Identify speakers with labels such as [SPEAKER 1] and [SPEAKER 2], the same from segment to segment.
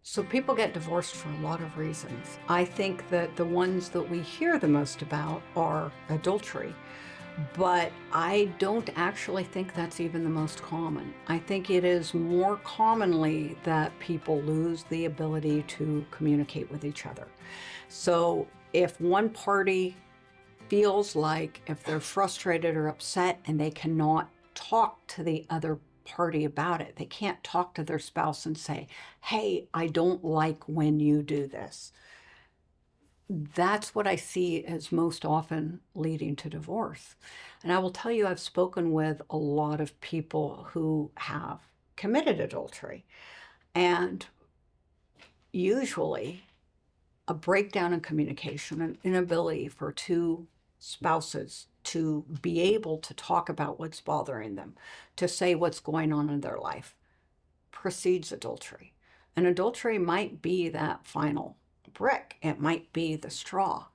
[SPEAKER 1] So people get divorced for a lot of reasons. I think that the ones that we hear the most about are adultery, but I don't actually think that's even the most common. I think it is more commonly that people lose the ability to communicate with each other. So if one party feels like if they're frustrated or upset and they cannot talk to the other party about it, they can't talk to their spouse and say, hey, I don't like when you do this. That's what I see as most often leading to divorce. And I will tell you, I've spoken with a lot of people who have committed adultery. And usually, a breakdown in communication, an inability for two spouses to be able to talk about what's bothering them, to say what's going on in their life, precedes adultery. And adultery might be that final brick, it might be the straw,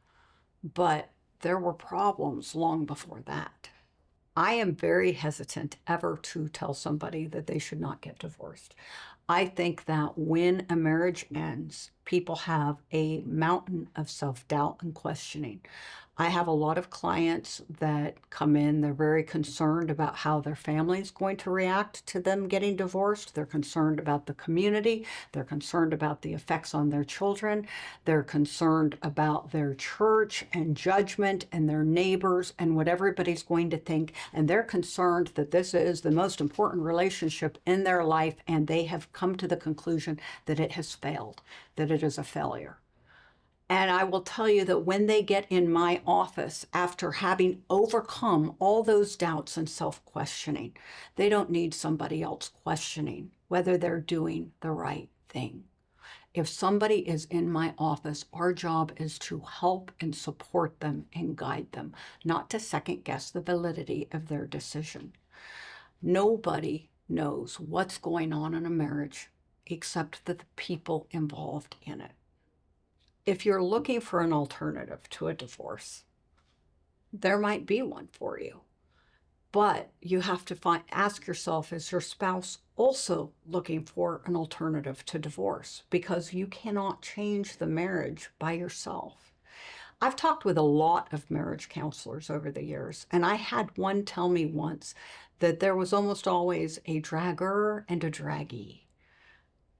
[SPEAKER 1] but there were problems long before that. I am very hesitant ever to tell somebody that they should not get divorced. I think that when a marriage ends, people have a mountain of self doubt and questioning. I have a lot of clients that come in, they're very concerned about how their family is going to react to them getting divorced. They're concerned about the community. They're concerned about the effects on their children. They're concerned about their church and judgment and their neighbors and what everybody's going to think. And they're concerned that this is the most important relationship in their life, and they have come to the conclusion that it has failed, that it is a failure. And I will tell you that when they get in my office after having overcome all those doubts and self questioning, they don't need somebody else questioning whether they're doing the right thing. If somebody is in my office, our job is to help and support them and guide them, not to second guess the validity of their decision. Nobody knows what's going on in a marriage except the people involved in it. If you're looking for an alternative to a divorce, there might be one for you. But you have to ask yourself, is your spouse also looking for an alternative to divorce? Because you cannot change the marriage by yourself. I've talked with a lot of marriage counselors over the years, and I had one tell me once that there was almost always a dragger and a draggee.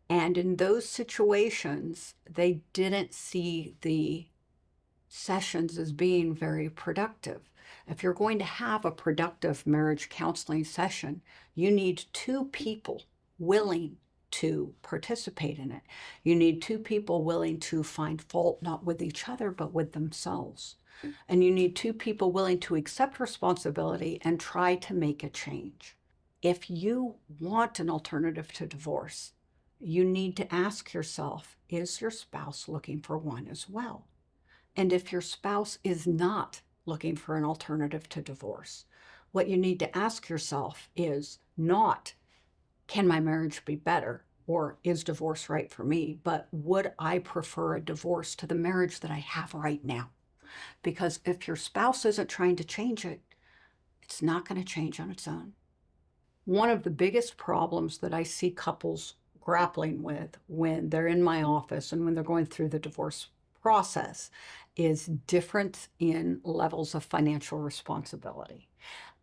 [SPEAKER 1] And in those situations, they didn't see the sessions as being very productive. If you're going to have a productive marriage counseling session, you need two people willing to participate in it. You need two people willing to find fault not with each other, but with themselves. And you need two people willing to accept responsibility and try to make a change. If you want an alternative to divorce, you need to ask yourself, is your spouse looking for one as well? And if your spouse is not looking for an alternative to divorce, what you need to ask yourself is not, can my marriage be better? Or is divorce right for me? But would I prefer a divorce to the marriage that I have right now? Because if your spouse isn't trying to change it, it's not going to change on its own. One of the biggest problems that I see couples grappling with when they're in my office and when they're going through the divorce process is difference in levels of financial responsibility.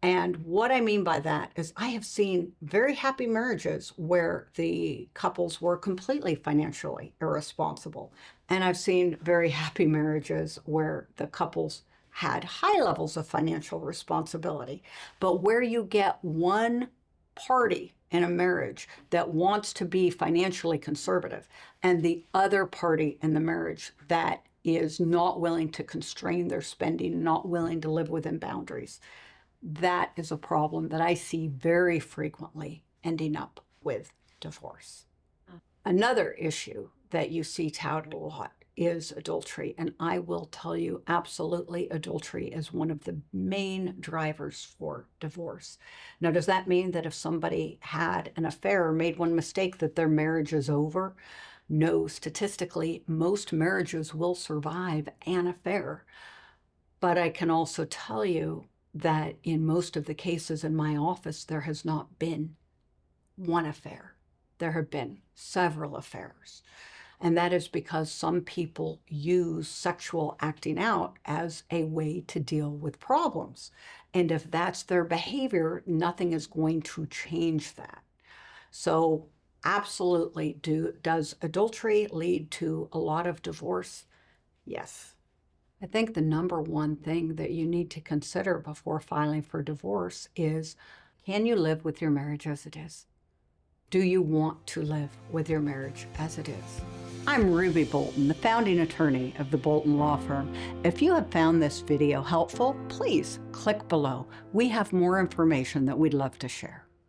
[SPEAKER 1] And what I mean by that is I have seen very happy marriages where the couples were completely financially irresponsible. And I've seen very happy marriages where the couples had high levels of financial responsibility. But where you get one party in a marriage that wants to be financially conservative and the other party in the marriage that is not willing to constrain their spending, not willing to live within boundaries, that is a problem that I see very frequently ending up with divorce. Another issue that you see touted a lot is adultery. And I will tell you, absolutely, adultery is one of the main drivers for divorce. Now, does that mean that if somebody had an affair or made one mistake that their marriage is over? No, statistically, most marriages will survive an affair. But I can also tell you that in most of the cases in my office, there has not been one affair. There have been several affairs. And that is because some people use sexual acting out as a way to deal with problems. And if that's their behavior, nothing is going to change that. So absolutely, does adultery lead to a lot of divorce? Yes. I think the number one thing that you need to consider before filing for divorce is, can you live with your marriage as it is? Do you want to live with your marriage as it is? I'm Ruby Bolton, the founding attorney of the Bolton Law Firm. If you have found this video helpful, please click below. We have more information that we'd love to share.